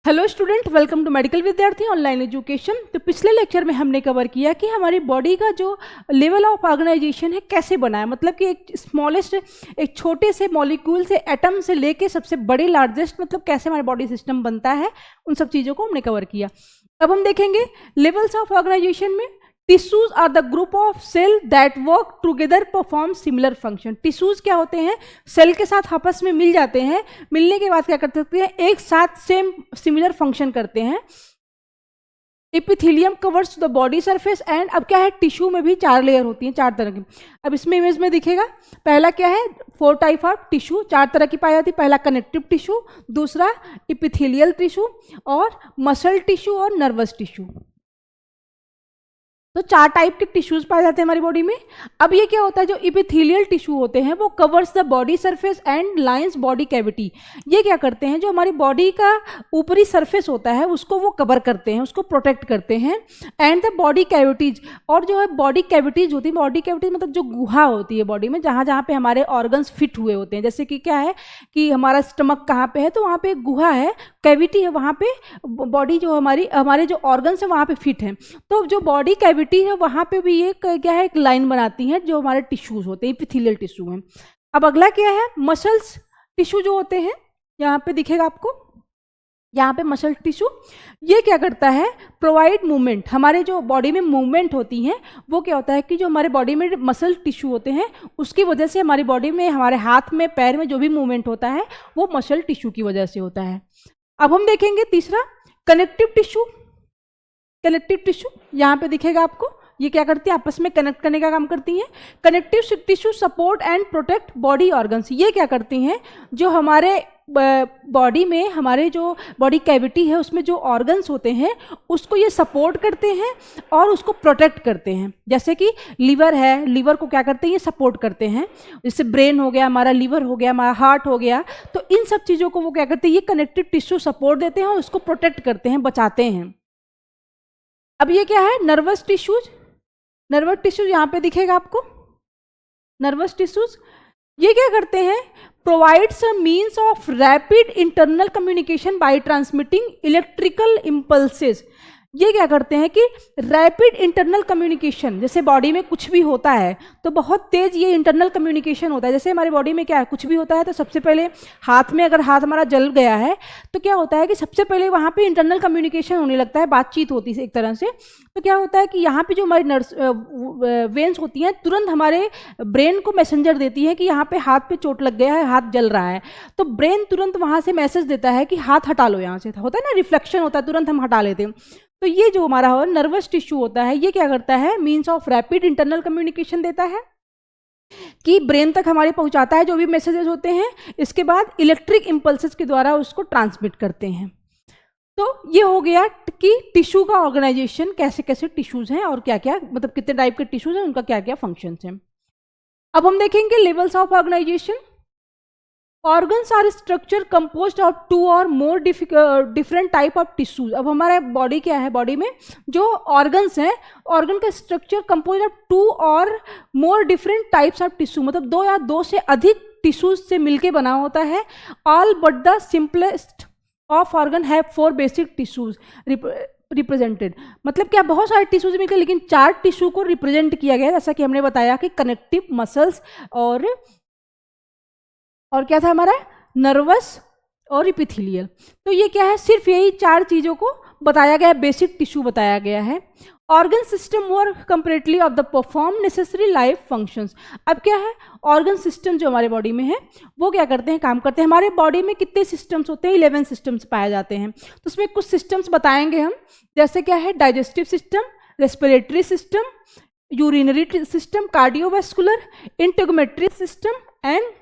Hello student, welcome to medical Vidyarthi online education. तो पिछले lecture में हमने कवर किया कि हमारी बॉडी का जो लेवल ऑफ ऑर्गेनाइजेशन है कैसे बना है, मतलब कि एक स्मॉलेस्ट, एक छोटे से मॉलिक्यूल से, एटम से लेके सबसे बड़े लार्जेस्ट, मतलब कैसे हमारा बॉडी सिस्टम बनता है, उन सब चीज़ों को हमने कवर किया। अब हम देखेंगे लेवल्स ऑफ ऑर्गेनाइजेशन में tissues are the group of cell that work together perform similar function. Tissues क्या होते हैं? सेल के साथ आपस में मिल जाते हैं, मिलने के बाद क्या कर सकते हैं? एक साथ सेम सिमिलर फंक्शन करते हैं। Epithelium covers the body surface and अब क्या है, टिश्यू में भी 4 लेयर होती हैं, 4 तरह की। अब इसमें इमेज में दिखेगा, पहला क्या है, 4 टाइप ऑफ टिश्यू, 4 तरह की पाई जाती है। पहला कनेक्टिव टिश्यू, दूसरा एपिथेलियल टिश्यू, और मसल टिश्यू और नर्वस टिश्यू। तो 4 टाइप के टिश्यूज पाए जाते हैं हमारी बॉडी में। अब ये क्या होता है, जो एपिथेलियल टिश्यू होते हैं वो covers the body surface and lines body cavity. ये क्या करते हैं, जो हमारी बॉडी का ऊपरी सरफेस होता है उसको वो कवर करते हैं, उसको प्रोटेक्ट करते हैं। एंड द बॉडी कैविटीज, और जो है बॉडी कैविटीज होती है, बॉडी कैविटीज मतलब जो गुहा होती है बॉडी में, जहाँ जहाँ पे हमारे ऑर्गन्स फिट हुए होते हैं। जैसे कि क्या है कि हमारा स्टमक कहाँ पे है, तो वहाँ पे एक गुहा है, कैविटी है, वहाँ पे बॉडी जो हमारे जो ऑर्गन्स है वहाँ पे फिट है। तो जो बॉडी कैविटी है वहां पे भी ये क्या है, एक लाइन बनाती है जो हमारे टिश्यूज होते हैं, एपिथेलियल टिश्यू हैं। अब अगला क्या है, मसल्स टिश्यू जो होते हैं, यहाँ पे दिखेगा आपको, यहाँ पे मसल टिश्यू। ये क्या करता है, प्रोवाइड मूवमेंट। हमारे जो बॉडी में मूवमेंट होती है वो क्या होता है कि जो हमारे बॉडी में मसल टिश्यू होते हैं उसकी वजह से हमारी बॉडी में, हमारे हाथ में, पैर में जो भी मूवमेंट होता है वो मसल टिश्यू की वजह से होता है। अब हम देखेंगे तीसरा, कनेक्टिव टिश्यू। कनेक्टिव टिश्यू यहाँ पे दिखेगा आपको, ये क्या करती है, आपस में कनेक्ट करने का काम करती हैं। Connective tissue support and protect body organs. ये क्या करती हैं, जो हमारे बॉडी में, हमारे जो बॉडी कैविटी है उसमें जो ऑर्गन्स होते हैं उसको ये सपोर्ट करते हैं और उसको प्रोटेक्ट करते हैं। जैसे कि लीवर है, लीवर को क्या करते हैं, ये सपोर्ट करते हैं। जैसे ब्रेन हो गया हमारा, लीवर हो गया हमारा, हार्ट हो गया, तो इन सब चीज़ों को वो क्या करते हैं, ये कनेक्टिव टिश्यू सपोर्ट देते हैं और उसको प्रोटेक्ट करते हैं, बचाते हैं। अब ये क्या है, नर्वस टिश्यूज। नर्वस टिश्यूज यहाँ पे दिखेगा आपको, नर्वस टिश्यूज ये क्या करते हैं, provides a means of rapid internal communication bye transmitting electrical impulses. ये क्या करते हैं कि रैपिड इंटरनल कम्युनिकेशन, जैसे बॉडी में कुछ भी होता है तो बहुत तेज ये इंटरनल कम्युनिकेशन होता है। जैसे हमारी बॉडी में क्या है, कुछ भी होता है तो सबसे पहले हाथ में, अगर हाथ हमारा जल गया है तो क्या होता है कि सबसे पहले वहाँ पे इंटरनल कम्युनिकेशन होने लगता है, बातचीत होती है एक तरह से। तो क्या होता है कि यहाँ पे जो हमारी वेन्स होती हैं तुरंत हमारे ब्रेन को मैसेंजर देती है कि यहाँ पे हाथ पे चोट लग गया है, हाथ जल रहा है। तो ब्रेन तुरंत वहाँ से मैसेज देता है कि हाथ हटा लो, यहाँ से होता है ना, रिफ्लेक्शन होता है, तुरंत हम हटा लेते हैं। तो ये जो हमारा नर्वस टिश्यू होता है ये क्या करता है, means of rapid internal communication देता है कि ब्रेन तक हमारे पहुंचाता है जो भी मैसेजेस होते हैं, इसके बाद इलेक्ट्रिक इम्पल्सेस के द्वारा उसको ट्रांसमिट करते हैं। तो ये हो गया कि टिश्यू का ऑर्गेनाइजेशन, कैसे कैसे टिश्यूज हैं और क्या क्या, मतलब कितने टाइप के टिश्यूज हैं, उनका क्या क्या फंक्शंस हैं। अब हम देखेंगे levels of organization. Organs are structure composed of 2 or more different type of tissues. अब हमारे बॉडी क्या है, बॉडी में जो ऑर्गन्स हैं, ऑर्गन का structure compose of 2 or more different types of tissue, मतलब 2 या 2 से अधिक टिश्यूज से मिलके बना होता है। All but the simplest of organ have 4 basic tissues represented. मतलब क्या, बहुत सारे टिश्यूज मिलकर, लेकिन 4 टिश्यू को रिप्रेजेंट किया गया, जैसा कि हमने बताया कि कनेक्टिव, मसल्स और क्या था हमारा, नर्वस और एपिथेलियल। तो ये क्या है, सिर्फ यही 4 चीज़ों को बताया गया है, बेसिक टिश्यू बताया गया है। Organ system work completely off the perform necessary life functions. अब क्या है, ऑर्गन सिस्टम जो हमारे बॉडी में है वो क्या करते हैं, काम करते हैं। हमारे बॉडी में कितने सिस्टम्स होते हैं, 11 सिस्टम्स पाए जाते हैं। तो उसमें कुछ सिस्टम्स बताएंगे हम, जैसे क्या है, digestive system, respiratory system, urinary system, cardiovascular, integumentary system and,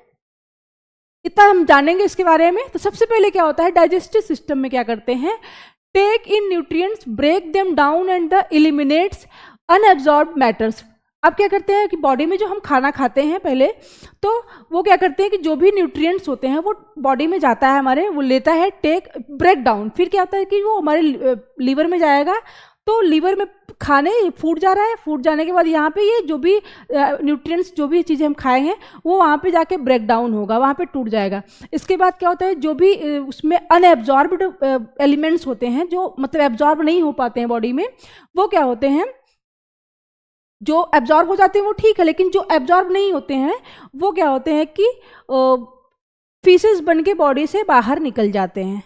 इतना हम जानेंगे इसके बारे में। तो सबसे पहले क्या होता है, डाइजेस्टिव सिस्टम में क्या करते हैं, take in nutrients, break them down and the eliminates unabsorbed matters. अब क्या करते हैं कि बॉडी में जो हम खाना खाते हैं पहले, तो वो क्या करते हैं कि जो भी न्यूट्रिएंट्स होते हैं वो बॉडी में जाता है हमारे, वो लेता है, टेक, ब्रेक डाउन, फिर क्या होता है कि वो हमारे लीवर में जाएगा। तो लीवर में खाने फूड जा रहा है, फूड जाने के बाद यहाँ पे ये जो भी न्यूट्रिएंट्स जो भी चीज़ें हम खाए हैं वो वहाँ पे जाके ब्रेक डाउन होगा, वहाँ पे टूट जाएगा। इसके बाद क्या होता है, जो भी उसमें अनएब्जॉर्ब्ड एलिमेंट्स होते हैं जो मतलब एब्जॉर्ब नहीं हो पाते हैं बॉडी में, वो क्या होते हैं, जो एब्जॉर्ब हो जाते हैं वो ठीक है, लेकिन जो एब्जॉर्ब नहीं होते हैं वो क्या होते हैं कि फीसेस बन के बॉडी से बाहर निकल जाते हैं,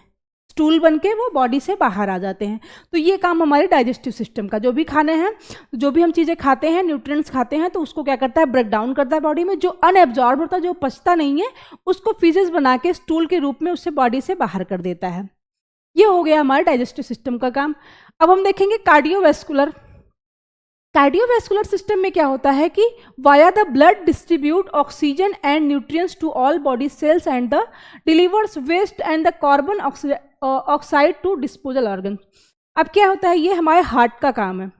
स्टूल बन के वो बॉडी से बाहर आ जाते हैं। तो ये काम हमारे डाइजेस्टिव सिस्टम का, जो भी खाने हैं, जो भी हम चीज़ें खाते हैं, न्यूट्रिएंट्स खाते हैं, तो उसको क्या करता है, ब्रेक डाउन करता है बॉडी में। जो अनएब्जॉर्ब होता है, जो पचता नहीं है, उसको फीसेस बना के स्टूल के रूप में उससे बॉडी से बाहर कर देता है। ये हो गया हमारे डाइजेस्टिव सिस्टम का काम। अब हम देखेंगे कार्डियोवैस्कुलर। कार्डियोवैस्कुलर सिस्टम में क्या होता है कि via the blood distribute oxygen and nutrients to all body cells and the delivers waste and the carbon oxide to disposal organ. अब क्या होता है, ये हमारे हार्ट का काम है।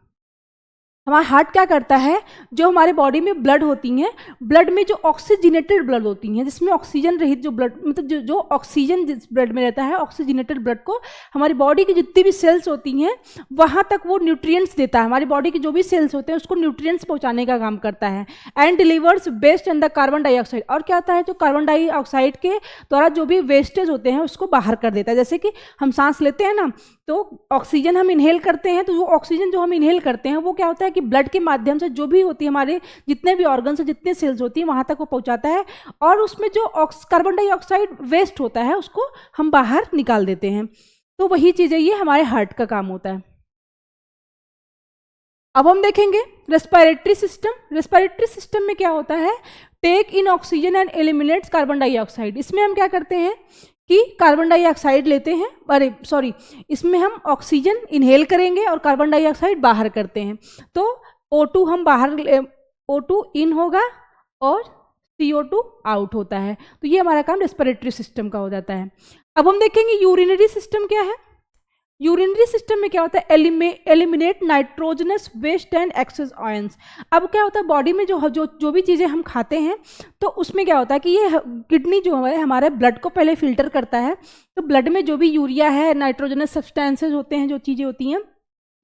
हमारा हार्ट क्या करता है, जो हमारे बॉडी में ब्लड होती हैं, ब्लड में जो ऑक्सीजनेटेड ब्लड होती हैं, जिसमें ऑक्सीजन रहित जो ब्लड मतलब जो ऑक्सीजन जिस ब्लड में रहता है, ऑक्सीजनेटेड ब्लड को हमारी बॉडी की जितनी भी सेल्स होती हैं वहाँ तक वो न्यूट्रिएंट्स देता है। हमारी बॉडी के जो भी सेल्स होते हैं उसको न्यूट्रिएंट्स पहुँचाने का काम करता है। And delivers waste and the carbon dioxide. और क्या होता है, जो कार्बन डाइऑक्साइड के द्वारा जो भी वेस्टेज होते हैं उसको बाहर कर देता है। जैसे कि हम सांस लेते हैं ना, तो ऑक्सीजन हम इनहेल करते हैं, तो वो ऑक्सीजन जो हम इनहेल करते हैं वो क्या होता है कि ब्लड के माध्यम से जो भी होती है, हमारे जितने भी ऑर्गन से जितने सेल्स होती हैं वहाँ तक वो पहुँचाता है, और उसमें जो कार्बन डाइऑक्साइड वेस्ट होता है उसको हम बाहर निकाल देते हैं। तो वही चीज़ है, ये हमारे हार्ट का काम होता है। अब हम देखेंगे रेस्पिरेटरी सिस्टम। रेस्पिरेटरी सिस्टम में क्या होता है, take in oxygen and eliminates carbon dioxide. इसमें हम क्या करते हैं कि कार्बन डाइऑक्साइड लेते हैं, इसमें हम ऑक्सीजन इनहेल करेंगे और कार्बन डाइऑक्साइड बाहर करते हैं। तो O2 हम बाहर, O2 इन होगा और CO2 आउट होता है। तो ये हमारा काम रेस्पिरेटरी सिस्टम का हो जाता है। अब हम देखेंगे यूरिनरी सिस्टम क्या है। यूरिनरी सिस्टम में क्या होता है, eliminate nitrogenous waste and excess ions. अब क्या होता है, बॉडी में जो भी चीज़ें हम खाते हैं तो उसमें क्या होता है कि ये किडनी जो है हमारे ब्लड को पहले फिल्टर करता है। तो ब्लड में जो भी यूरिया है, नाइट्रोजनस सब्सटेंसेज होते हैं, जो चीज़ें होती हैं,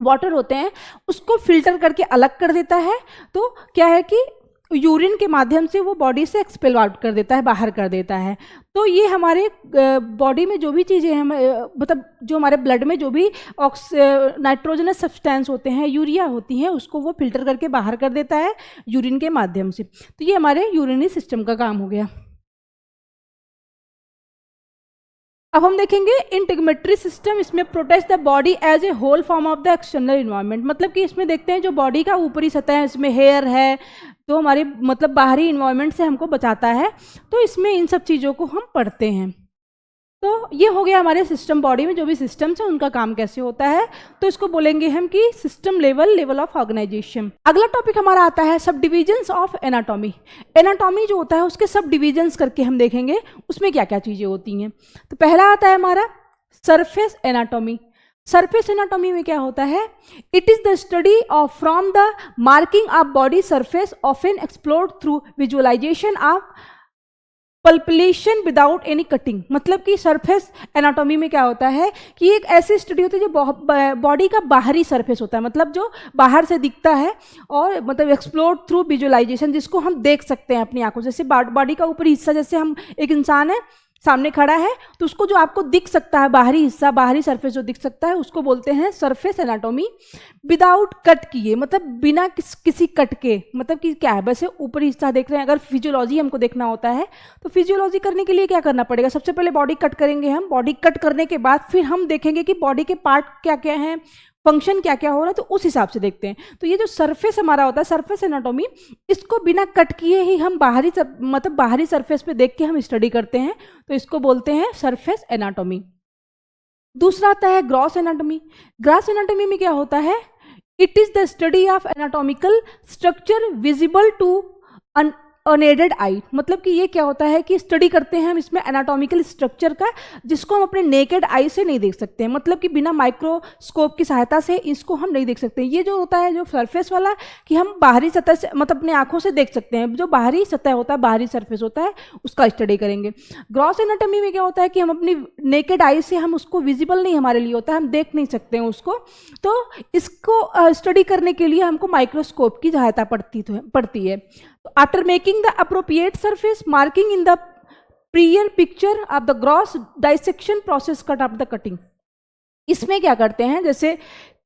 वाटर होते हैं, उसको फिल्टर करके अलग कर देता है। तो क्या है कि यूरिन के माध्यम से वो बॉडी से एक्सपेल आउट कर देता है, बाहर कर देता है। तो ये हमारे बॉडी में जो भी चीज़ें हैं, मतलब जो हमारे ब्लड में जो भी नाइट्रोजनस सब्सटेंस होते हैं, यूरिया होती हैं, उसको वो फिल्टर करके बाहर कर देता है यूरिन के माध्यम से। तो ये हमारे यूरिनरी सिस्टम का काम हो गया। अब हम देखेंगे इंटीग्रेटरी सिस्टम। इसमें protect the body as a whole form of the external environment. मतलब कि इसमें देखते हैं जो बॉडी का ऊपरी सतह है, इसमें हेयर है, तो हमारे मतलब बाहरी इन्वायरमेंट से हमको बचाता है। तो इसमें इन सब चीज़ों को हम पढ़ते हैं। तो ये हो गया हमारे सिस्टम, बॉडी में जो भी सिस्टम्स हैं उनका काम कैसे होता है। तो इसको बोलेंगे हम कि सिस्टम लेवल ऑफ ऑर्गेनाइजेशन। अगला टॉपिक हमारा आता है सब डिविजन्स ऑफ एनाटॉमी। एनाटॉमी जो होता है उसके सब डिविजन्स करके हम देखेंगे उसमें क्या क्या चीज़ें होती हैं। तो पहला आता है हमारा सरफेस एनाटॉमी। सरफेस एनाटॉमी में क्या होता है, it is the study of from the marking of body surface often explored through visualization of palpation without any cutting. मतलब कि सरफेस एनाटॉमी में क्या होता है कि एक ऐसी स्टडी होती है जो बॉडी का बाहरी सरफेस होता है, मतलब जो बाहर से दिखता है, और मतलब एक्सप्लोर थ्रू विजुअलाइजेशन, जिसको हम देख सकते हैं अपनी आंखों से। जैसे बॉडी का ऊपरी हिस्सा, जैसे हम एक इंसान है सामने खड़ा है तो उसको जो आपको दिख सकता है बाहरी हिस्सा, बाहरी सरफेस जो दिख सकता है, उसको बोलते हैं सरफेस एनाटॉमी। विदाउट कट किए, मतलब बिना किसी कट के, मतलब कि क्या है, वैसे ऊपरी हिस्सा देख रहे हैं। अगर फिजियोलॉजी हमको देखना होता है तो फिजियोलॉजी करने के लिए क्या करना पड़ेगा, सबसे पहले बॉडी कट करेंगे हम। बॉडी कट करने के बाद फिर हम देखेंगे कि बॉडी के पार्ट क्या क्या हैं, फंक्शन क्या क्या हो रहा है, तो उस हिसाब से देखते हैं। तो ये जो सरफेस हमारा होता है, सरफेस एनाटॉमी, इसको बिना कट किए ही हम बाहरी सरफेस पे देख के हम स्टडी करते हैं, तो इसको बोलते हैं सरफेस एनाटॉमी। दूसरा आता है ग्रॉस एनाटॉमी। ग्रॉस एनाटॉमी में क्या होता है, it is the study of anatomical structure visible to unaided eye, मतलब कि ये क्या होता है कि स्टडी करते हैं हम इसमें एनाटॉमिकल स्ट्रक्चर का, जिसको हम अपने नेकेड आई से नहीं देख सकते हैं, मतलब कि बिना माइक्रोस्कोप की सहायता से इसको हम नहीं देख सकते। ये जो होता है जो सरफेस वाला, कि हम बाहरी सतह से मतलब अपने आंखों से देख सकते हैं, जो बाहरी सतह होता है, बाहरी सरफेस होता है, उसका स्टडी करेंगे। ग्रॉस एनाटॉमी में क्या होता है कि हम अपनी नेकेड आई से हम उसको विजिबल नहीं हमारे लिए होता है, हम देख नहीं सकते हैं उसको, तो इसको स्टडी करने के लिए हमको माइक्रोस्कोप की सहायता पड़ती है। After making the appropriate surface marking in the prior picture of the gross dissection process cut off the cutting, इसमें क्या करते हैं, जैसे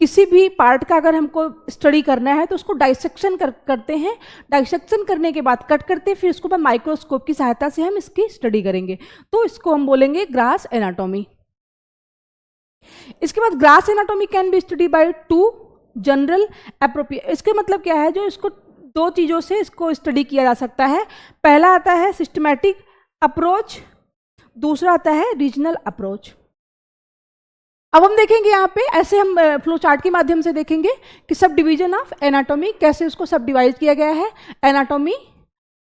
किसी भी पार्ट का अगर हमको स्टडी करना है तो उसको डाइसेक्शन करते हैं, डाइसेक्शन करने के बाद कट करते हैं, फिर उसको बाद माइक्रोस्कोप की सहायता से हम इसकी स्टडी करेंगे, तो इसको हम बोलेंगे ग्रास एनाटॉमी। इसके बाद grass anatomy can be study by two general appropriate, इसके मतलब क्या है, जो इसको दो चीज़ों से इसको स्टडी किया जा सकता है। पहला आता है सिस्टमैटिक अप्रोच, दूसरा आता है रीजनल अप्रोच। अब हम देखेंगे यहाँ पे, ऐसे हम फ्लो चार्ट के माध्यम से देखेंगे कि सब डिवीजन ऑफ एनाटॉमी, कैसे उसको सब डिवाइड किया गया है एनाटॉमी।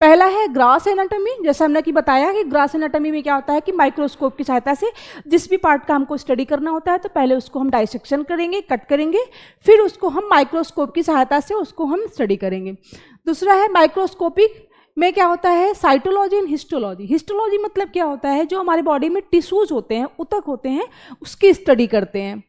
पहला है ग्रास एनाटॉमी, जैसा हमने कि बताया कि ग्रास एनाटॉमी में क्या होता है कि माइक्रोस्कोप की सहायता से जिस भी पार्ट का हमको स्टडी करना होता है तो पहले उसको हम डाइसेक्शन करेंगे, कट करेंगे, फिर उसको हम माइक्रोस्कोप की सहायता से उसको हम स्टडी करेंगे। दूसरा है माइक्रोस्कोपिक में क्या होता है साइटोलॉजी एंड हिस्टोलॉजी। हिस्टोलॉजी मतलब क्या होता है, जो हमारे बॉडी में टिश्यूज होते हैं, ऊतक होते हैं, उसकी स्टडी करते हैं,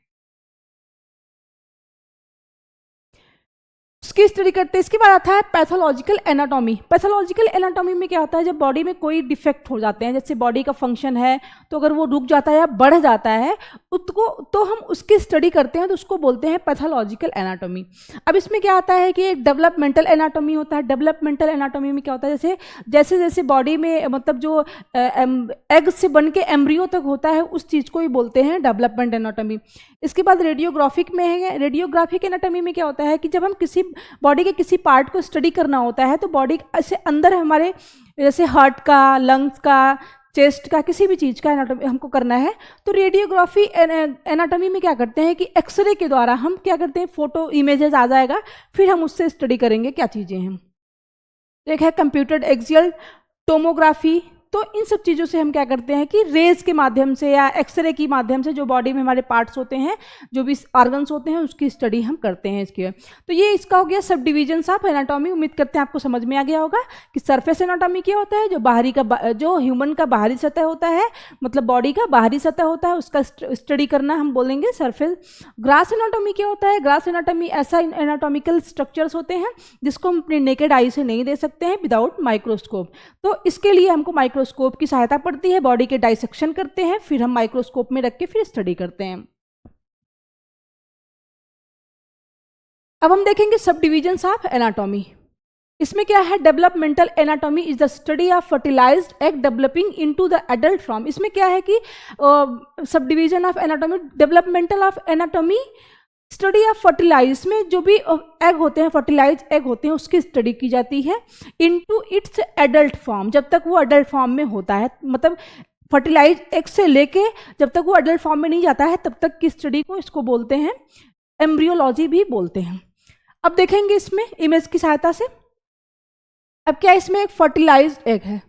उसकी स्टडी करते हैं। इसके बाद आता है पैथोलॉजिकल एनाटॉमी। पैथोलॉजिकल एनाटॉमी में क्या होता है, जब बॉडी में कोई डिफेक्ट हो जाते हैं, जैसे बॉडी का फंक्शन है तो अगर वो रुक जाता है या बढ़ जाता है उसको, तो हम उसकी स्टडी करते हैं, तो उसको बोलते हैं पैथोलॉजिकल एनाटॉमी। अब इसमें क्या आता है कि एक डेवलपमेंटल एनाटॉमी होता है। डेवलपमेंटल एनाटॉमी में क्या होता है, जैसे जैसे बॉडी में मतलब जो एग से बन के एम्ब्रियो तक होता है, उस चीज़ को ही बोलते हैं डेवलपमेंट एनाटॉमी। इसके बाद रेडियोग्राफिक में है, रेडियोग्राफिक एनाटॉमी में क्या होता है कि जब हम किसी बॉडी के किसी पार्ट को स्टडी करना होता है तो बॉडी से अंदर हमारे जैसे हार्ट का, लंग्स का, चेस्ट का, किसी भी चीज़ का एनाटॉमी हमको करना है, तो रेडियोग्राफी एनाटॉमी में क्या करते हैं कि एक्सरे के द्वारा हम क्या करते हैं, फोटो इमेजेस आ जाएगा, फिर हम उससे स्टडी करेंगे क्या चीज़ें हैं। एक है कंप्यूटर एक्सियल टोमोग्राफी, तो इन सब चीज़ों से हम क्या करते हैं कि रेज के माध्यम से या एक्सरे के माध्यम से जो बॉडी में हमारे पार्ट्स होते हैं, जो भी ऑर्गन्स होते हैं, उसकी स्टडी हम करते हैं इसकी। तो ये इसका हो गया सब डिविजन्स ऑफ एनाटॉमी। उम्मीद करते हैं आपको समझ में आ गया होगा कि सरफेस एनाटॉमी क्या होता है, जो बाहरी का, जो ह्यूमन का बाहरी सतह होता है, मतलब बॉडी का बाहरी सतह होता है, उसका स्टडी करना हम बोलेंगे सरफेस। ग्रास एनाटॉमी क्या होता है, ग्रास एनाटॉमी ऐसा एनाटॉमिकल स्ट्रक्चर्स होते हैं जिसको हम अपने नेकेड आई से नहीं दे सकते हैं विदाउट माइक्रोस्कोप, तो इसके लिए हमको माइक्रोस्कोप की सहायता पड़ती है। बॉडी के डाइसेक्शन करते हैं, फिर हम माइक्रोस्कोप में रख के फिर स्टडी करते हैं। अब हम देखेंगे सब डिविजन्स ऑफ एनाटॉमी। इसमें क्या है, developmental anatomy is the study of fertilized egg developing into the adult form. इसमें क्या है कि subdivision of anatomy, developmental of anatomy, study of fertilize में जो भी एग होते हैं, फर्टिलाइज एग होते हैं, उसकी स्टडी की जाती है इनटू इट्स एडल्ट फॉर्म, जब तक वो एडल्ट फॉर्म में होता है, मतलब फर्टिलाइज एग से लेके जब तक वो एडल्ट फॉर्म में नहीं जाता है तब तक की स्टडी को इसको बोलते हैं एम्ब्रियोलॉजी भी बोलते हैं। अब देखेंगे इसमें इमेज की सहायता से। अब क्या इसमें एक फर्टिलाइज्ड एग है,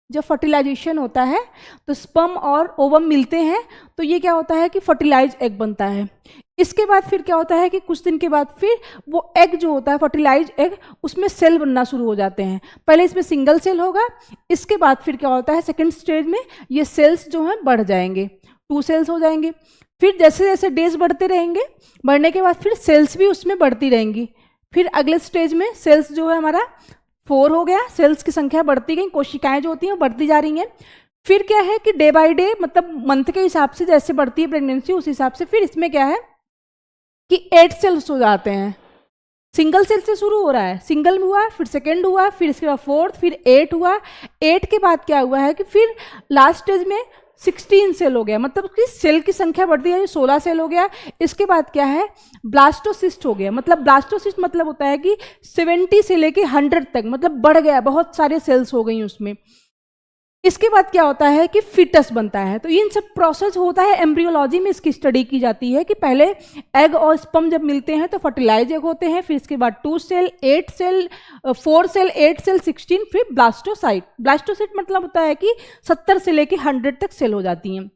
जब फर्टिलाइजेशन होता है तो स्पर्म और ओवम मिलते हैं, तो ये क्या होता है कि फर्टिलाइज एग बनता है। इसके बाद फिर क्या होता है कि कुछ दिन के बाद फिर वो एग जो होता है फर्टिलाइज एग, उसमें सेल बनना शुरू हो जाते हैं। पहले इसमें सिंगल सेल होगा, इसके बाद फिर क्या होता है सेकंड स्टेज में ये सेल्स जो हैं बढ़ जाएंगे, 2 सेल्स हो जाएंगे। फिर जैसे जैसे डेज बढ़ते रहेंगे, बढ़ने के बाद फिर सेल्स भी उसमें बढ़ती रहेंगी। फिर अगले स्टेज में सेल्स जो है हमारा 4 हो गया, सेल्स की संख्या बढ़ती गई, कोशिकाएं जो होती हैं बढ़ती जा रही हैं। फिर क्या है कि डे बाय डे, मतलब मंथ के हिसाब से जैसे बढ़ती है प्रेगनेंसी, उस हिसाब से फिर इसमें क्या है कि 8 सेल्स हो जाते हैं। सिंगल सेल से शुरू हो रहा है, सिंगल हुआ, फिर सेकेंड हुआ, फिर इसके बाद 4th, फिर 8 हुआ। 8 के बाद क्या हुआ है कि फिर लास्ट स्टेज में 16 सेल हो गया, मतलब कि सेल की संख्या बढ़ती है, 16 सेल हो गया। इसके बाद क्या है ब्लास्टोसिस्ट हो गया, मतलब ब्लास्टोसिस्ट मतलब होता है कि 70 से लेके 100 तक, मतलब बढ़ गया, बहुत सारे सेल्स हो गई उसमें। इसके बाद क्या होता है कि फीटस बनता है। तो इन सब प्रोसेस होता है एम्ब्रियोलॉजी में, इसकी स्टडी की जाती है कि पहले एग और स्पर्म जब मिलते हैं तो फर्टिलाइज एग होते हैं, फिर इसके बाद 2 सेल, 8 सेल, 4 सेल, 8 सेल, 16, फिर ब्लास्टोसाइट। ब्लास्टोसाइट मतलब होता है कि 70 से लेके 100 तक सेल हो जाती हैं।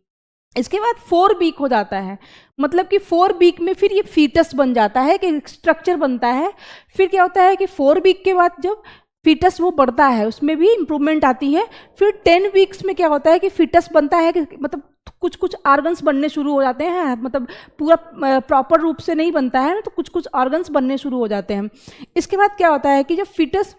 इसके बाद 4 वीक हो जाता है, मतलब कि 4 वीक में फिर ये फीटस बन जाता है, कि स्ट्रक्चर बनता है। फिर क्या होता है कि 4 वीक के बाद जब फीटस वो बढ़ता है उसमें भी इंप्रूवमेंट आती है। फिर 10 वीक्स में क्या होता है कि फीटस बनता है, कि मतलब कुछ कुछ ऑर्गन्स बनने शुरू हो जाते हैं, मतलब पूरा प्रॉपर रूप से नहीं बनता है, तो कुछ कुछ ऑर्गन्स बनने शुरू हो जाते हैं। इसके बाद क्या होता है कि जब फीटस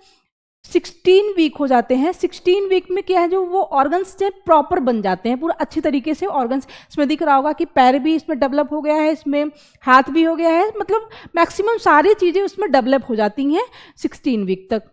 16 वीक हो जाते हैं, 16 वीक में क्या है, जो वो ऑर्गन्स से प्रॉपर बन जाते हैं, पूरा अच्छी तरीके से ऑर्गन्स। इसमें दिख रहा होगा कि पैर भी इसमें डेवलप हो गया है, इसमें हाथ भी हो गया है, मतलब मैक्सिमम सारी चीज़ें उसमें डेवलप हो जाती हैं 16 वीक तक।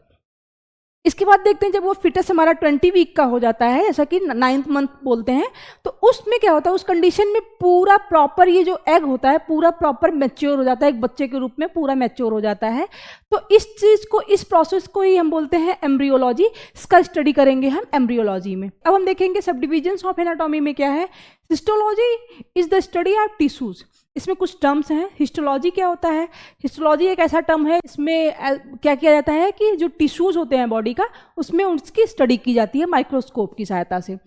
इसके बाद देखते हैं जब वो फिटस हमारा 20 वीक का हो जाता है, जैसा कि 9th मंथ बोलते हैं, तो उसमें क्या होता है, उस कंडीशन में पूरा प्रॉपर ये जो एग होता है पूरा प्रॉपर मैच्योर हो जाता है, एक बच्चे के रूप में पूरा मैच्योर हो जाता है। तो इस चीज़ को, इस प्रोसेस को ही हम बोलते हैं एम्ब्रियोलॉजी। इसका स्टडी करेंगे हम एम्ब्रियोलॉजी में। अब हम देखेंगे सब डिविजन्स ऑफ एनाटॉमी में क्या है। Histology is the study of tissues. इसमें कुछ टर्म्स हैं। हिस्टोलॉजी क्या होता है, हिस्टोलॉजी एक ऐसा टर्म है, इसमें क्या किया जाता है कि जो टिश्यूज होते हैं बॉडी का, उसमें उसकी स्टडी की जाती है माइक्रोस्कोप की सहायता से।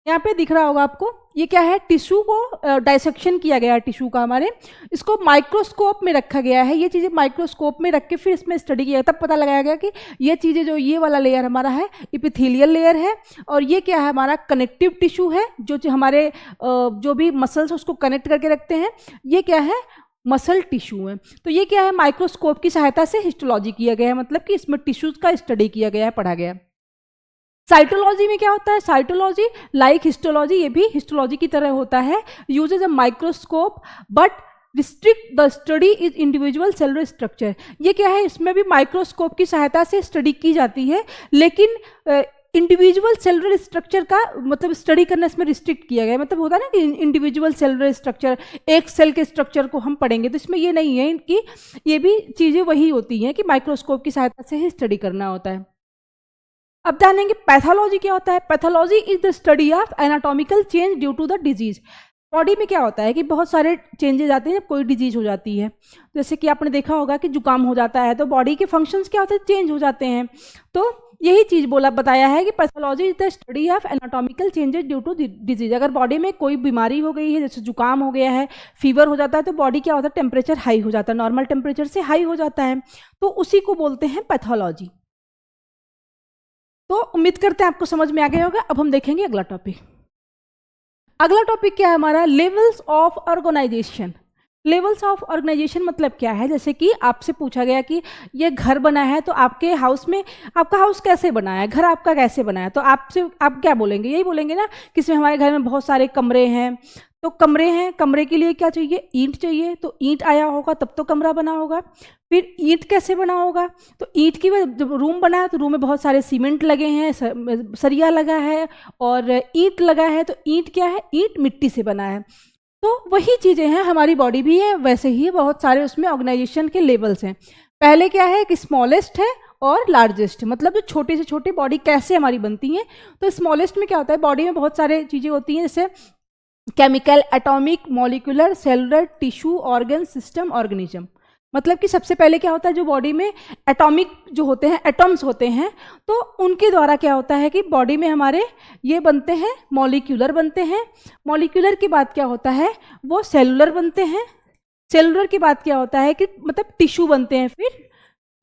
यहाँ पे दिख रहा होगा आपको, ये क्या है, टिश्यू को डाइसेक्शन किया गया है टिश्यू का हमारे, इसको माइक्रोस्कोप में रखा गया है। ये चीज़ें माइक्रोस्कोप में रख के फिर इसमें स्टडी किया, तब पता लगाया गया कि ये चीज़ें, जो ये वाला लेयर हमारा है एपिथेलियल लेयर है, और ये क्या है हमारा कनेक्टिव टिश्यू है, जो हमारे जो भी मसल्स उसको कनेक्ट करके रखते हैं, ये क्या है, मसल टिश्यू है। तो ये क्या है, माइक्रोस्कोप की सहायता से हिस्टोलॉजी किया गया है, मतलब कि इसमें टिश्यूज का स्टडी किया गया है, पढ़ा गया है। साइटोलॉजी में क्या होता है, साइटोलॉजी लाइक हिस्टोलॉजी, ये भी हिस्टोलॉजी की तरह होता है, usage a microscope but restrict the study is individual cellular structure. ये क्या है, इसमें भी माइक्रोस्कोप की सहायता से स्टडी की जाती है, लेकिन इंडिविजुअल सेलुलर स्ट्रक्चर का मतलब स्टडी करना इसमें रिस्ट्रिक्ट किया गया है। मतलब होता है ना कि इंडिविजुअल सेलुलर स्ट्रक्चर, एक सेल के स्ट्रक्चर को हम पढ़ेंगे, तो इसमें ये नहीं है कि ये भी चीज़ें वही होती हैं कि माइक्रोस्कोप की सहायता से ही स्टडी करना होता है। अब जानेंगे पैथोलॉजी क्या होता है। Pathology is the study of anatomical change due to the disease. Body में क्या होता है कि बहुत सारे चेंजेस आते हैं जब कोई डिजीज हो जाती है। जैसे कि आपने देखा होगा कि जुकाम हो जाता है तो बॉडी के फंक्शंस क्या होते हैं, चेंज हो जाते हैं। तो यही चीज़ बताया है कि pathology is the study of anatomical changes due to disease. अगर बॉडी में कोई बीमारी हो गई है, जैसे जुकाम हो गया है, फीवर हो जाता है, तो बॉडी क्या होता है, टेम्परेचर हाई हो जाता है, नॉर्मल टेम्परेचर से हाई हो जाता है, तो उसी को बोलते हैं पैथोलॉजी। तो उम्मीद करते हैं आपको समझ में आ गया होगा। अब हम देखेंगे अगला टॉपिक। अगला टॉपिक क्या है हमारा, levels of organization. Levels of organization मतलब क्या है, जैसे कि आपसे पूछा गया कि ये घर बना है, तो आपके हाउस में, आपका हाउस कैसे बना है, घर आपका कैसे बना है, तो आपसे आप क्या बोलेंगे, यही बोलेंगे ना कि इसमें हमारे घर में बहुत सारे कमरे हैं। तो कमरे हैं, कमरे के लिए क्या चाहिए, ईंट चाहिए, तो ईंट आया होगा तब तो कमरा बना होगा। फिर ईंट कैसे बना होगा, तो ईंट की जब रूम बना है तो रूम में बहुत सारे सीमेंट लगे हैं, सरिया लगा है और ईंट लगा है। तो ईंट क्या है, ईंट मिट्टी से बना है। तो वही चीज़ें हैं, हमारी बॉडी भी है वैसे ही, बहुत सारे उसमें ऑर्गेनाइजेशन के लेवल्स हैं। पहले क्या है कि स्मॉलेस्ट है और लार्जेस्ट, मतलब जो छोटे से छोटे बॉडी कैसे हमारी बनती हैं। तो स्मॉलेस्ट में क्या होता है, बॉडी में बहुत सारे चीज़ें होती हैं, जैसे chemical, atomic, molecular, cellular, tissue, organ, system, organism. मतलब कि सबसे पहले क्या होता है, जो बॉडी में एटॉमिक जो होते हैं, एटम्स होते हैं, तो उनके द्वारा क्या होता है कि बॉडी में हमारे ये बनते हैं, मॉलिक्यूलर बनते हैं। मॉलिक्यूलर के बाद क्या होता है, वो सेलुलर बनते हैं। सेलुलर के बाद क्या होता है कि मतलब टिश्यू बनते हैं। फिर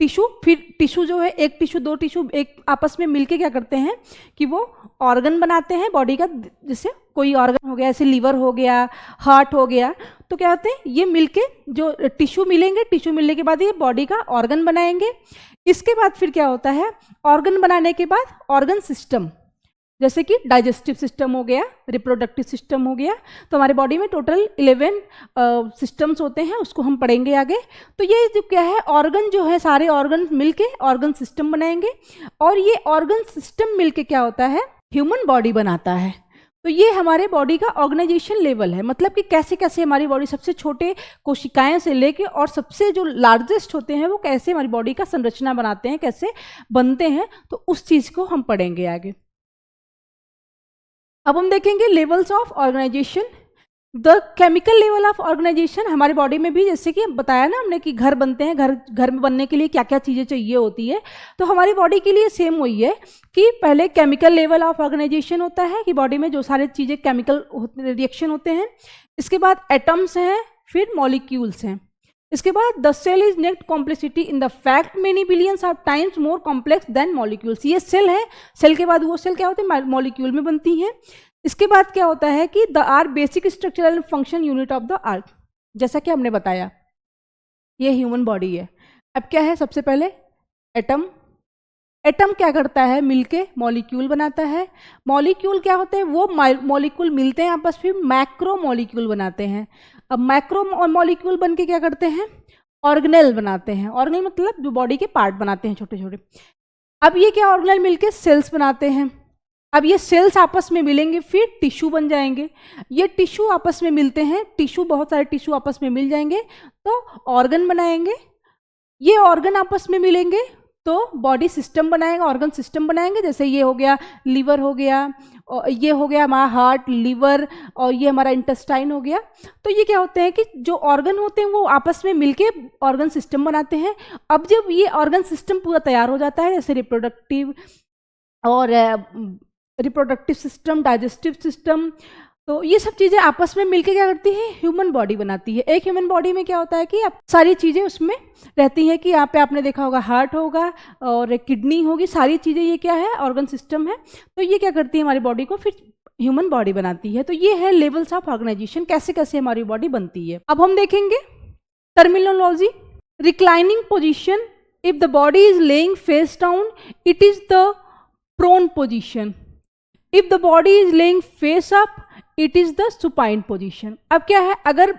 टिश्यू जो है, एक टिश्यू, दो टिश्यू एक आपस में मिलके क्या करते हैं कि वो ऑर्गन बनाते हैं बॉडी का। जैसे कोई ऑर्गन हो गया, जैसे लीवर हो गया, हार्ट हो गया, तो क्या होते हैं, ये मिलके जो टिश्यू मिलेंगे, टिश्यू मिलने के बाद ये बॉडी का ऑर्गन बनाएंगे। इसके बाद फिर क्या होता है, ऑर्गन बनाने के बाद ऑर्गन सिस्टम, जैसे कि डाइजेस्टिव सिस्टम हो गया, रिप्रोडक्टिव सिस्टम हो गया। तो हमारे बॉडी में टोटल 11 सिस्टम्स होते हैं, उसको हम पढ़ेंगे आगे। तो ये जो क्या है, ऑर्गन जो है, सारे ऑर्गन मिलके ऑर्गन सिस्टम बनाएंगे, और ये ऑर्गन सिस्टम मिलके क्या होता है, ह्यूमन बॉडी बनाता है। तो ये हमारे बॉडी का ऑर्गेनाइजेशन लेवल है, मतलब कि कैसे कैसे हमारी बॉडी सबसे छोटे कोशिकाएं से लेके और सबसे जो लार्जेस्ट होते हैं वो कैसे हमारी बॉडी का संरचना बनाते हैं, कैसे बनते हैं, तो उस चीज़ को हम पढ़ेंगे आगे। अब हम देखेंगे levels of organization. The chemical level of organization हमारे बॉडी में भी, जैसे कि बताया ना हमने कि घर बनते हैं, घर में बनने के लिए क्या क्या चीज़ें चाहिए होती है, तो हमारी बॉडी के लिए सेम वही है कि पहले केमिकल लेवल ऑफ ऑर्गेनाइजेशन होता है कि बॉडी में जो सारी चीज़ें केमिकल रिएक्शन होते हैं, इसके बाद एटम्स हैं, फिर मॉलिक्यूल्स हैं, इसके बाद the cell is next complexity in the fact many billions of times more complex then molecules. ये सेल है, सेल के बाद वो सेल क्या होते हैं, मॉलिक्यूल में बनती हैं। इसके बाद क्या होता है कि the are basic structural function unit of the earth, जैसा कि हमने बताया ये ह्यूमन बॉडी है। अब क्या है, सबसे पहले एटम। एटम क्या करता है, मिलके मॉलिक्यूल बनाता है। मॉलिक्यूल क्या होते हैं, वो मॉलिक्यूल मिलते हैं आपस में, मैक्रो मॉलिक्यूल बनाते हैं। अब मैक्रो मॉलिक्यूल बन के क्या करते हैं, ऑर्गेनेल बनाते हैं। ऑर्गेनेल मतलब जो बॉडी के पार्ट बनाते हैं छोटे छोटे। अब ये क्या, ऑर्गेनेल मिलके सेल्स बनाते हैं। अब ये सेल्स आपस में मिलेंगे, फिर टिश्यू बन जाएंगे। ये टिश्यू आपस में मिलते हैं, टिश्यू, बहुत सारे टिश्यू आपस में मिल जाएंगे तो ऑर्गन बनाएंगे। ये ऑर्गन आपस में मिलेंगे तो बॉडी सिस्टम बनाएंगे, ऑर्गन सिस्टम बनाएंगे। जैसे ये हो गया लीवर हो गया, और ये हो गया हमारा हार्ट, लीवर, और ये हमारा इंटेस्टाइन हो गया। तो ये क्या होते हैं कि जो ऑर्गन होते हैं वो आपस में मिलके ऑर्गन सिस्टम बनाते हैं। अब जब ये ऑर्गन सिस्टम पूरा तैयार हो जाता है, जैसे रिप्रोडक्टिव सिस्टम, डाइजेस्टिव सिस्टम, तो ये सब चीज़ें आपस में मिलके क्या करती है, ह्यूमन बॉडी बनाती है। एक ह्यूमन बॉडी में क्या होता है कि अब सारी चीज़ें उसमें रहती हैं कि यहाँ पे आपने देखा होगा हार्ट होगा और किडनी होगी, सारी चीज़ें ये क्या है, ऑर्गन सिस्टम है। तो ये क्या करती है, हमारी बॉडी को फिर ह्यूमन बॉडी बनाती है। तो ये है लेवल्स ऑफ ऑर्गेनाइजेशन, कैसे कैसे हमारी बॉडी बनती है। अब हम देखेंगे terminology. Reclining position, if the body is laying face down it is the prone position. If the body is laying face up it is the supine position. अब क्या है, अगर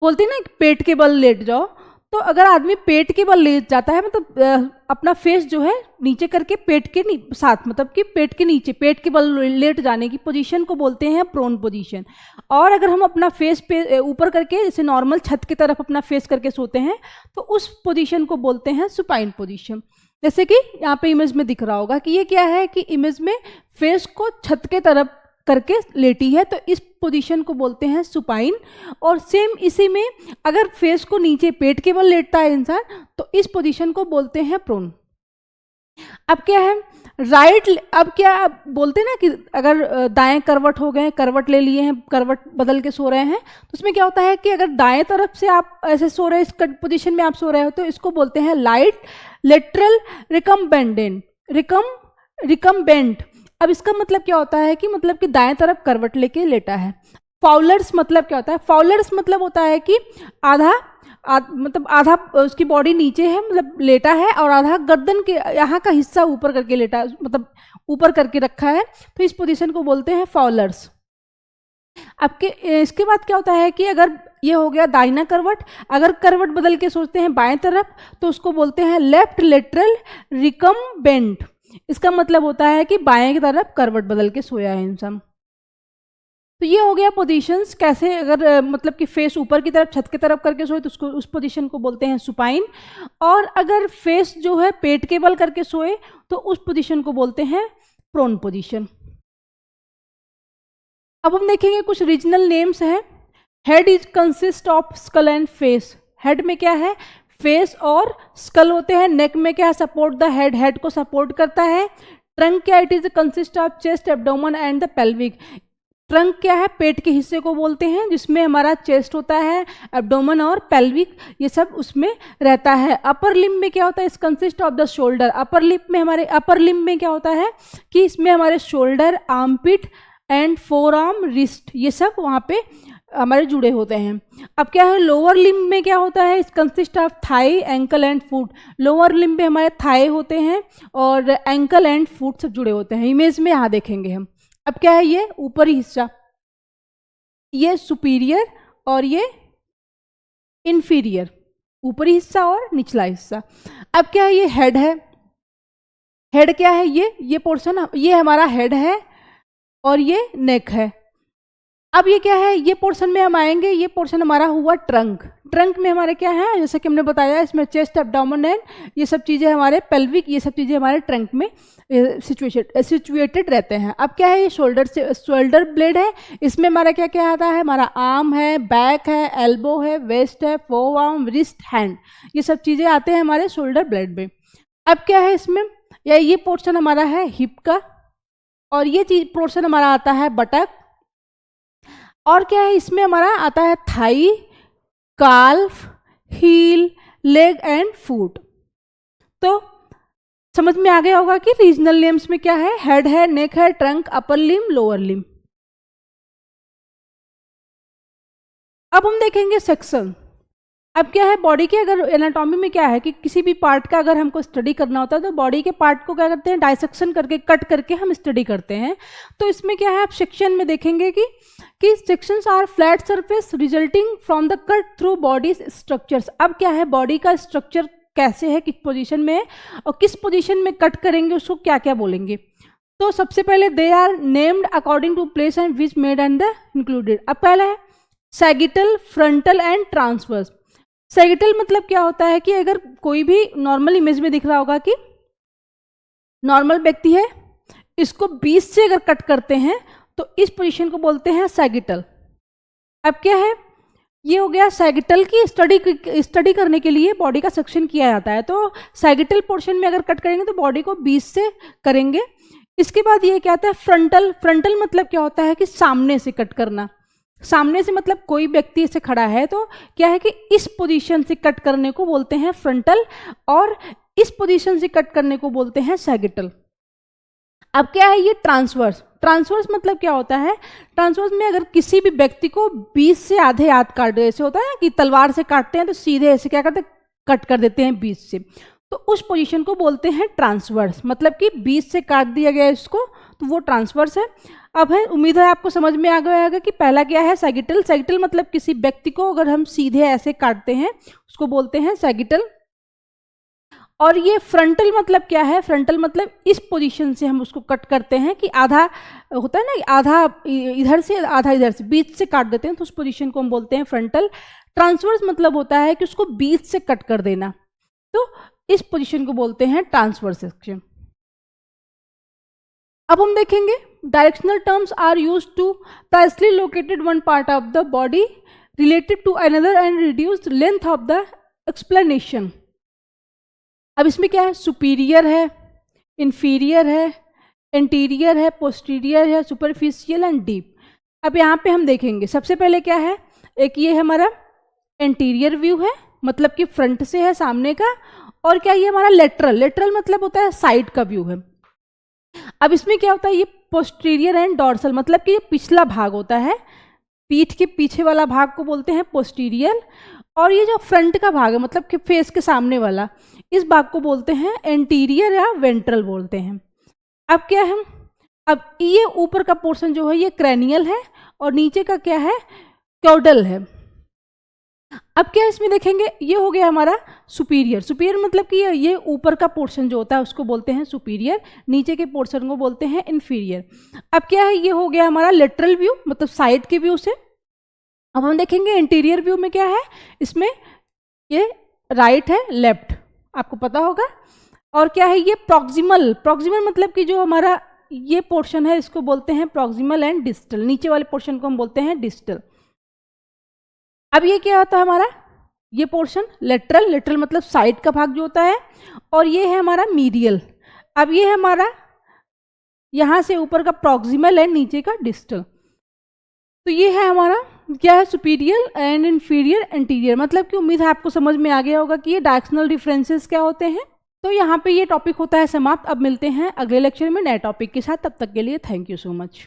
बोलते हैं ना पेट के बल लेट जाओ, तो अगर आदमी पेट के बल लेट जाता है, मतलब अपना फेस जो है नीचे करके पेट के साथ, मतलब कि पेट के नीचे, पेट के बल लेट जाने की पोजीशन को बोलते हैं प्रोन पोजीशन। और अगर हम अपना फेस पे ऊपर करके, जैसे नॉर्मल छत की तरफ अपना फेस करके सोते हैं, तो उस पोजीशन को बोलते हैं सुपाइन पोजीशन। जैसे कि यहाँ पे इमेज में दिख रहा होगा कि ये क्या है कि इमेज में फेस को छत के तरफ करके लेटी है, तो इस पोजीशन को बोलते हैं सुपाइन। और सेम इसी में अगर फेस को नीचे पेट के बल लेटता है इंसान, तो इस पोजीशन को बोलते हैं प्रोन। अब क्या है, राइट, अब क्या बोलते हैं ना कि अगर दाएं करवट हो गए, करवट ले लिए हैं, करवट बदल के सो रहे हैं, तो उसमें क्या होता है कि अगर दाएं तरफ से आप ऐसे सो रहे हैं, इस पोजीशन में आप सो रहे हो, तो इसको बोलते हैं लाइट लेटरल रिकम्बेंट। अब इसका मतलब क्या होता है कि मतलब कि दाएं तरफ करवट लेके लेटा है। फाउलर्स मतलब क्या होता है, फाउलर्स मतलब होता है कि मतलब आधा उसकी बॉडी नीचे है, मतलब लेटा है, और आधा गर्दन के यहाँ का हिस्सा ऊपर करके लेटा है, मतलब ऊपर करके रखा है, तो इस पोजीशन को बोलते हैं फाउलर्स। अब इसके बाद क्या होता है कि अगर ये हो गया दाहिना करवट, अगर करवट बदल के सोचते हैं बाएं तरफ, तो उसको बोलते हैं लेफ्ट लेटरल रिकम्बेंट। इसका मतलब होता है कि बाएं की तरफ करवट बदल के सोया है इंसान। तो ये हो गया पोजीशंस, कैसे अगर मतलब कि फेस ऊपर की तरफ छत की तरफ करके सोए तो उसको, उस पोजीशन को बोलते हैं सुपाइन। और अगर फेस जो है पेट के बल करके सोए तो उस पोजीशन को बोलते हैं प्रोन पोजीशन। अब हम देखेंगे कुछ रीजनल नेम्स हैं। Head is consist of skull and face. Head में क्या है, फेस और स्कल होते हैं। नेक में क्या है, सपोर्ट द हेड, हेड को सपोर्ट करता है। ट्रंक क्या, it is consist of chest, abdomen and the pelvic. Trunk क्या है, पेट के हिस्से को बोलते हैं, जिसमें हमारा चेस्ट होता है, एब्डोमेन और पेल्विक, ये सब उसमें रहता है। अपर लिम्ब में क्या होता है, इस consist of the shoulder. Upper limb में क्या होता है कि इसमें हमारे shoulder, armpit and four arm, wrist, ये सब वहाँ पे हमारे जुड़े होते हैं। अब क्या है, लोअर लिम्ब में क्या होता है, इस consist of thigh, ankle and foot. Lower limb में हमारे थाई होते हैं और एंकल एंड फुट सब जुड़े होते हैं। इमेज में यहाँ देखेंगे हम। अब क्या है, ये ऊपरी हिस्सा, ये सुपीरियर और ये इंफीरियर, ऊपरी हिस्सा और निचला हिस्सा। अब क्या है, ये हेड है। हेड क्या है, ये पोर्शन, ये हमारा हेड है और ये नेक है। अब ये क्या है, ये पोर्शन में हम आएंगे, ये पोर्शन हमारा हुआ ट्रंक। ट्रंक में हमारे क्या है, जैसे कि हमने बताया इसमें चेस्ट, एब्डोमेन एंड ये सब चीज़ें हमारे पेल्विक, ये सब चीज़ें हमारे ट्रंक में सिचुएटेड रहते हैं। अब क्या है, ये शोल्डर ब्लेड है, इसमें हमारा क्या क्या आता है, हमारा आर्म है, बैक है, एल्बो है, वेस्ट है, फोर आर्म, रिस्ट, हैंड, ये सब चीज़ें आते हैं हमारे शोल्डर ब्लेड में। अब क्या है इसमें, या ये पोर्शन हमारा है हिप का, और ये चीज पोर्शन हमारा आता है बटक, और क्या है इसमें हमारा आता है thigh, calf, heel, leg and foot. तो समझ में आ गया होगा कि रीजनल नेम्स में क्या है, हेड है, नेक है, ट्रंक, अपर लिम, लोअर लिम। अब हम देखेंगे सेक्शन। अब क्या है, बॉडी के अगर एनाटॉमी में क्या है कि किसी भी पार्ट का अगर हमको स्टडी करना होता है तो बॉडी के पार्ट को क्या करते हैं, डाइसेक्शन करके, कट करके हम स्टडी करते हैं। तो इसमें क्या है, आप सेक्शन में देखेंगे कि sections are flat surface resulting from the cut through body structures. अब क्या है, बॉडी का स्ट्रक्चर कैसे है, किस पोजीशन में है, और किस पोजीशन में कट करेंगे उसको क्या क्या बोलेंगे। तो सबसे पहले they are named according to place and which made and the included. अब पहला है sagittal, frontal and transverse. Sagittal मतलब क्या होता है कि अगर कोई भी नॉर्मल इमेज में दिख रहा होगा कि नॉर्मल व्यक्ति है, इसको 20 से अगर कट करते हैं तो इस पोजीशन को बोलते हैं सैगिटल। अब क्या है, ये हो गया सैगिटल की स्टडी करने के लिए बॉडी का सेक्शन किया जाता है। तो सैगिटल पोर्शन में अगर कट करेंगे तो बॉडी को 20 से करेंगे। इसके बाद ये क्या आता है फ्रंटल। फ्रंटल मतलब क्या होता है कि सामने से कट करना। सामने से मतलब कोई व्यक्ति ऐसे खड़ा है तो क्या है कि इस पोजीशन से कट करने को बोलते हैं फ्रंटल, और इस पोजीशन से कट करने को बोलते हैं सैगिटल। अब क्या है, ये ट्रांसवर्स। ट्रांसवर्स मतलब क्या होता है, ट्रांसवर्स में अगर किसी भी व्यक्ति को 20 से आधे हाथ काट दे, ऐसे होता है ना कि तलवार से काटते हैं तो सीधे ऐसे क्या करते हैं, कट कर देते हैं 20 से, तो उस पोजीशन को बोलते हैं ट्रांसवर्स। मतलब कि 20 से काट दिया गया इसको तो वो ट्रांसवर्स है। अब है, उम्मीद है आपको समझ में आ गया होगा कि पहला क्या है, सैगिटल। सैगिटल मतलब किसी व्यक्ति को अगर हम सीधे ऐसे काटते हैं उसको बोलते हैं सैगिटल। और ये फ्रंटल मतलब क्या है, फ्रंटल मतलब इस पोजीशन से हम उसको कट करते हैं कि आधा होता है ना, आधा इधर से आधा इधर से, बीच से काट देते हैं तो उस पोजीशन को हम बोलते हैं फ्रंटल। ट्रांसवर्स मतलब होता है कि उसको बीच से कट कर देना, तो इस पोजीशन को बोलते हैं ट्रांसवर्स सेक्शन। अब हम देखेंगे directional terms are used to precisely located one part of the body related to another and reduced length of the explanation. अब इसमें क्या है, सुपीरियर है, इंफीरियर है, इंटीरियर है, पोस्टीरियर है, सुपरफिशियल एंड डीप। अब यहाँ पे हम देखेंगे सबसे पहले क्या है, एक ये हमारा इंटीरियर व्यू है, मतलब कि फ्रंट से है सामने का, और क्या ये हमारा लेटरल। लेटरल मतलब होता है साइड का व्यू है। अब इसमें क्या होता है, ये पोस्टीरियर एंड डॉर्सल, मतलब कि ये पिछला भाग होता है, पीठ के पीछे वाला भाग को बोलते हैं पोस्टीरियर, और ये जो फ्रंट का भाग है मतलब कि फेस के सामने वाला, इस भाग को बोलते हैं एंटीरियर या वेंट्रल बोलते हैं। अब क्या है, अब ये ऊपर का पोर्शन जो है ये क्रैनियल है, और नीचे का क्या है, कैउडल है। अब क्या इसमें देखेंगे, ये हो गया हमारा सुपीरियर। सुपीरियर मतलब कि ये ऊपर का पोर्शन जो होता है उसको बोलते हैं सुपीरियर, नीचे के पोर्शन को बोलते हैं इन्फीरियर। अब क्या है, ये हो गया हमारा लेटरल व्यू, मतलब साइड के व्यू से। अब हम देखेंगे इंटीरियर व्यू में क्या है, इसमें ये राइट है, लेफ्ट, आपको पता होगा। और क्या है, ये प्रॉक्सिमल। प्रॉक्सिमल मतलब कि जो हमारा ये पोर्शन है इसको बोलते हैं प्रॉक्सिमल एंड डिस्टल, नीचे वाले पोर्शन को हम बोलते हैं डिस्टल। अब ये क्या होता है हमारा, ये पोर्शन लेटरल। लेटरल मतलब साइड का भाग जो होता है, और ये है हमारा मीडियल। अब ये है हमारा यहाँ से ऊपर का प्रॉक्सिमल एंड नीचे का डिस्टल। तो ये है हमारा क्या है, सुपीरियर एंड इंफीरियर एंटीरियर। मतलब कि उम्मीद है आपको समझ में आ गया होगा कि ये डायरेक्शनल डिफरेंसेस क्या होते हैं। तो यहाँ पे ये टॉपिक होता है समाप्त। अब मिलते हैं अगले लेक्चर में नए टॉपिक के साथ, तब तक के लिए थैंक यू सो मच।